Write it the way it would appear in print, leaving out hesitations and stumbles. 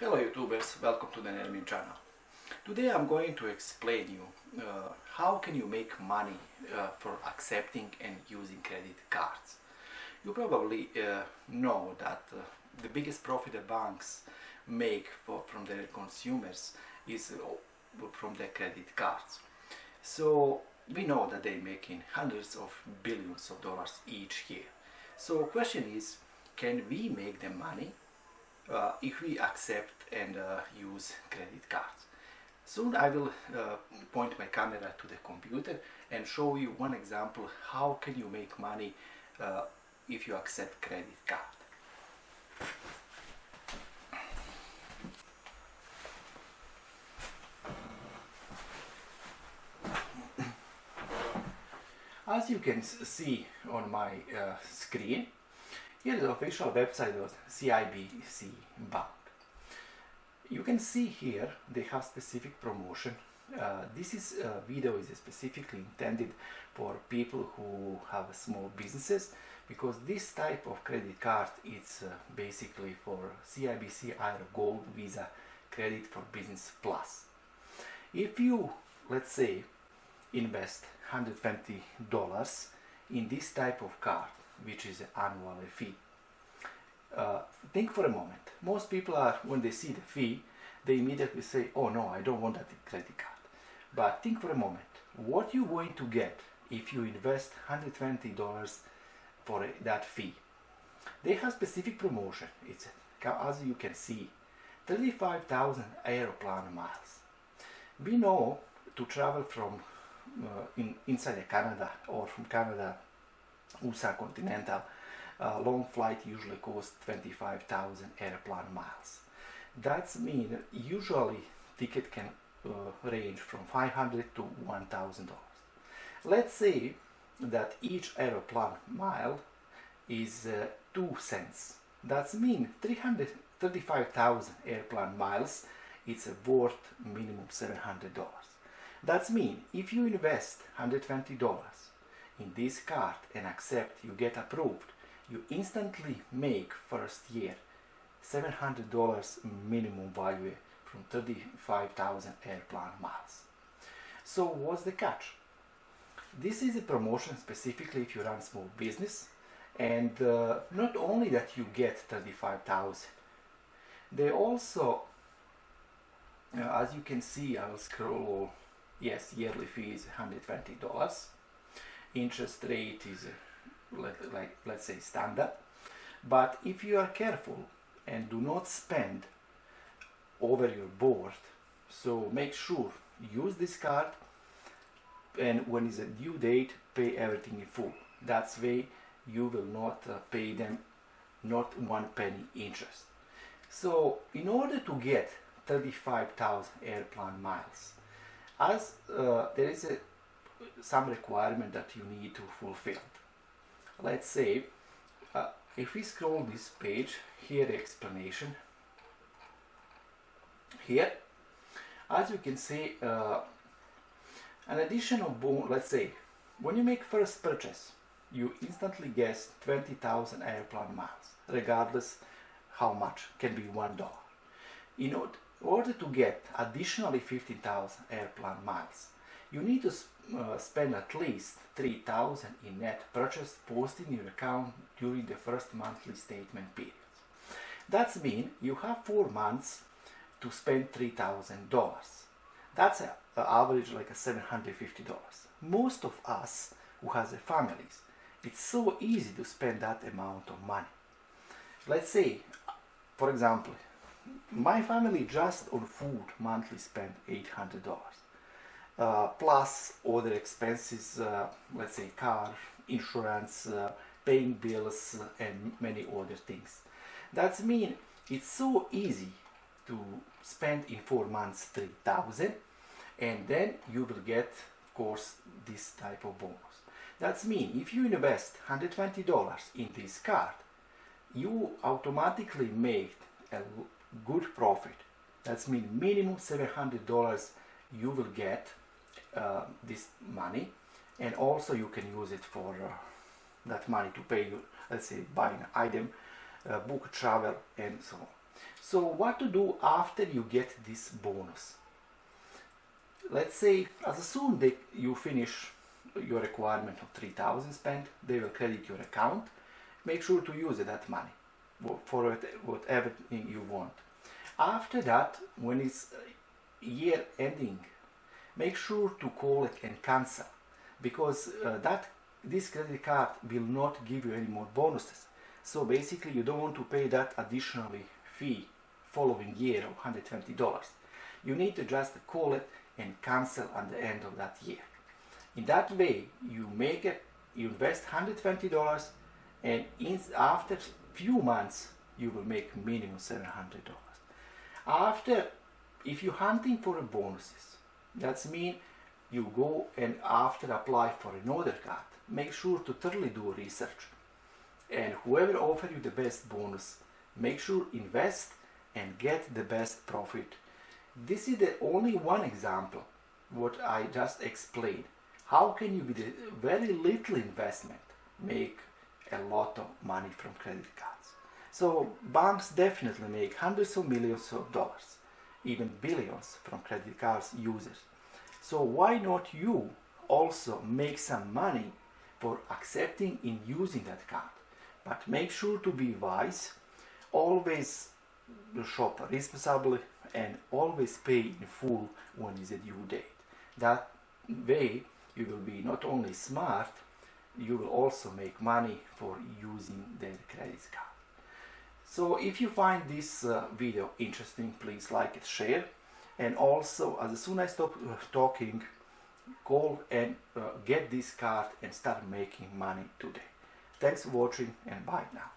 Hello YouTubers, welcome to the Nermin channel. Today I'm going to explain you how can you make money for accepting and using credit cards. You probably know that the biggest profit the banks make from their consumers is from their credit cards. So we know that they're making hundreds of billions of dollars each year. So question is, can we make them money if we accept and use credit cards? Soon I will point my camera to the computer and show you one example how can you make money if you accept credit card. As you can see on my screen, here is the official website of CIBC Bank. You can see here they have specific promotion. This video is specifically intended for people who have small businesses, because this type of credit card is basically for CIBC Aero Gold Visa Credit for Business Plus. If you, let's say, invest $120 in this type of card, which is an annual fee. Think for a moment. Most people are, when they see the fee, they immediately say, oh no, I don't want that credit card. But think for a moment, what you're going to get if you invest $120 for that fee. They have specific promotion. It's, as you can see, 35,000 aeroplane miles. We know to travel from inside Canada or from Canada, USA Continental, long flight usually costs 25,000 airplane miles. That means usually ticket can range from $500 to $1,000. Let's say that each airplane mile is 2 cents. That means 335,000 airplane miles, it's worth minimum $700. That means if you invest $120 in this card and accept, you get approved, you instantly make first year $700 minimum value from 35,000 airplane miles. So what's the catch? This is a promotion specifically if you run small business, and not only that you get 35,000, they also, as you can see, I will scroll. Yes, yearly fee is $120. Interest rate is let's say standard. But if you are careful and do not spend over your board, so make sure use this card, and when is a due date, pay everything in full. That's way you will not pay them not 1 penny interest. So in order to get 35,000 airplane miles, as there is some requirement that you need to fulfill. Let's say if we scroll this page, here the explanation. Here, as you can see, an additional bonus. Let's say when you make first purchase, you instantly get 20,000 airplane miles, regardless how much, can be $1. In order to get additionally 15,000 airplane miles, you need to spend at least 3,000 in net purchase posted in your account during the first monthly statement period. That means you have 4 months to spend $3,000. That's an average like a $750. Most of us who has a families, it's so easy to spend that amount of money. Let's say, for example, my family just on food monthly spend $800. Plus other expenses, let's say car, insurance, paying bills, and many other things. That means it's so easy to spend in 4 months 3,000, and then you will get, of course, this type of bonus. That means if you invest $120 in this card, you automatically make a good profit. That means minimum $700 you will get this money, and also you can use it for that money to pay you, let's say, buy an item, book travel, and so on. So what to do after you get this bonus? Let's say as soon as you finish your requirement of 3,000 spent, they will credit your account. Make sure to use that money for whatever you want. After that, when it's year ending, make sure to call it and cancel, because this credit card will not give you any more bonuses. So basically you don't want to pay that additional fee following year of $120. You need to just call it and cancel at the end of that year. In that way you invest $120, and after few months you will make minimum $700. If you're hunting for bonuses, that means you go and after apply for another card, make sure to thoroughly do research, and whoever offer you the best bonus, make sure invest and get the best profit. This is the only one example what I just explained. How can you with a very little investment make a lot of money from credit cards? So banks definitely make hundreds of millions of dollars, even billions from credit cards users. So why not you also make some money for accepting and using that card? But make sure to be wise, always shop responsibly, and always pay in full when is a due date. That way you will be not only smart, you will also make money for using their credit card. So if you find this video interesting, please like it, share, and also as soon as I stop talking, call and get this card and start making money today. Thanks for watching, and bye now.